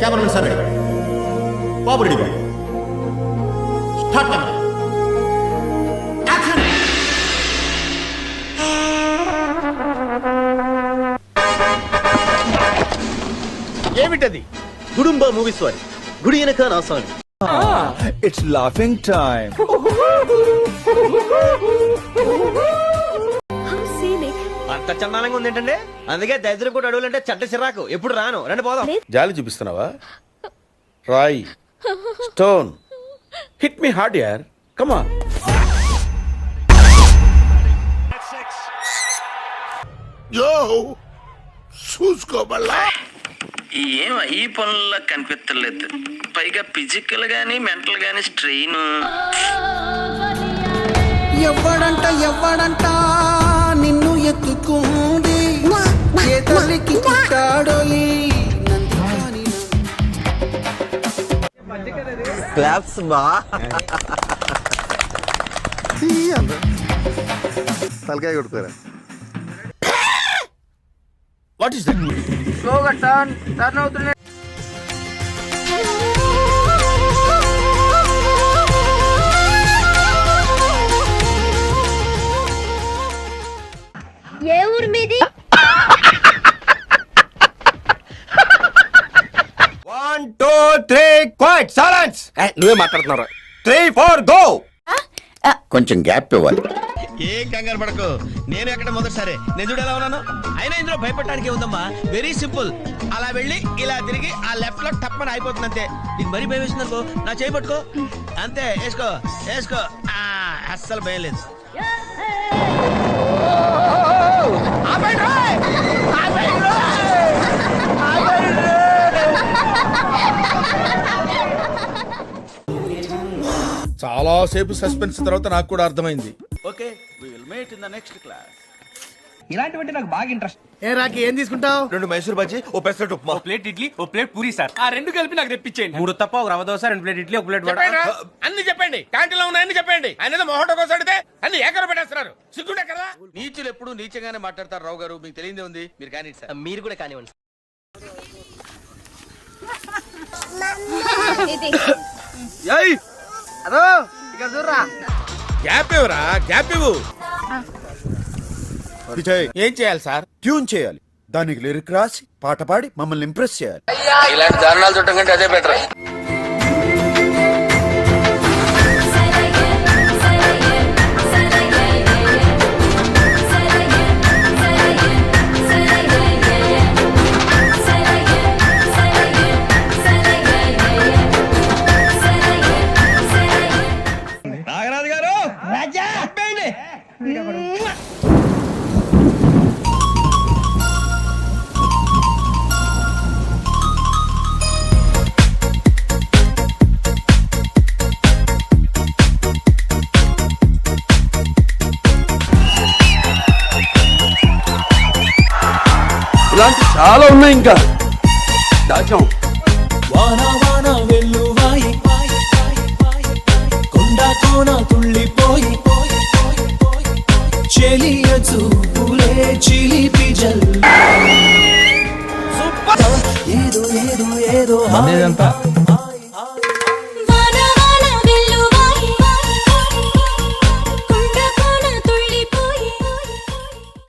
Cameramen sir ready, బాబు ready, బాబు start camera, action. ఏమిటది? Gudumba movies వారి గుడి వెనక నా సాంగ్. It's laughing time. అంత చందానంగా ఉంది ఏంటంటే, అందుకే దరిద్రం కూడా అడవులంటే చెడ్డ చిరాకు. ఎప్పుడు రాను, రండి పోదాం. జాలి చూపిస్తున్నావా? రాయ్, స్టోన్, హిట్ మీ హార్డ్ యార్, కమ్ ఆన్. యో చూసుకోబల్లా. ఏం ఈ పనుల్లో కనిపించలేదు, పైగా ఫిజికల్ గానీ మెంటల్ గానీ స్ట్రెయిన్. ఎవ్వడంట నిన్ను ఎత్తుకుంది, ఏ తల్లికి పుట్టాడో ఈ నందిగాని. క్లాప్స్ బా. తలకాయ కొట్టుకోరా. What is that? స్లోగా టర్న్ అవుతుంది. ఏ ఊరు మీది? 1 2 3 క్వైట్ సైలెన్స్. నువ్వే మాట్లాడుతున్నారా? 3 4 గో. కొంచెం గ్యాప్ ఇవ్వాలి. ఏం కంగారు పడకు, నేను ఎక్కడ మొదటిసారి నేను చూడు ఎలా ఉన్నాను. అయినా ఇందులో భయపడటానికి ఉందమ్మా, వెరీ సింపుల్. అలా వెళ్ళి ఇలా తిరిగి ఆ లెఫ్ట్ లో టప్పని అయిపోతుంది అంతే. నీకు మరీ భయం వేసింది అనుకో, నా చేయి పట్టుకో అంతే, వేసుకో వేసుకో. అస్సలు భయం లేదు. చాలా సేపు సస్పెన్స్ తర్వాత నాకు కూడా అర్థమైంది. Okay, we will meet in the next class. ఇలాంటివంటే నాకు బాగా ఇంట్రెస్ట్. ఏ రాకి, ఏం తీసుకుంటావు? 2 మైసూర్ బజ్జీ, ఓ పెసరట్టు ఉప్మా, ప్లేట్ ఇడ్లీ, ఓ ప్లేట్ పూరి సార్. ఆ రెండు కలిపి నాకు తెప్పించేయండి. 3 తప్ప, ఒక రవ్వ దోశ, 2 ప్లేట్ ఇడ్లీ, ఒక ప్లేట్ వడ. అన్ని చెప్పండి, క్యాంటీన్ లో ఉన్నాయని చెప్పండి. ఆయన మొహట కోసం అడిగితే అన్ని ఏకర పెట్టేస్తున్నారు. సిగ్గుండే కదా. నీచులు ఎప్పుడు నీచగానే మాట్లాడతారు రావు గారు, మీకు తెలియదే ఉంది. మీరు కానీ సార్. మీరు కూడా కానివ్వండి. అదో ఇక్కడ చూడరా. గ్యాప్ ఇవ్వరా, గ్యాప్ ఇవ్వు. ఏం చేయాలి సార్? ట్యూన్ చేయాలి, దానికి లిరిక్ రాసి పాట పాడి మమ్మల్ని ఇంప్రెస్ చేయాలి. ఇలాంటి దారుణాలు చుట్టం కంటే అదే బెటర్. నాగరాజు గారు, రాజా ఇలాంటి చాలా ఉన్నాయి ఇంకా దాచాం. వాన వాన వెల్లువాయి, కొండ కోన తుళ్ళిపోయి, చెలియ చూపులే చిలిపి జల్. ఏదో ఏదో ఏదో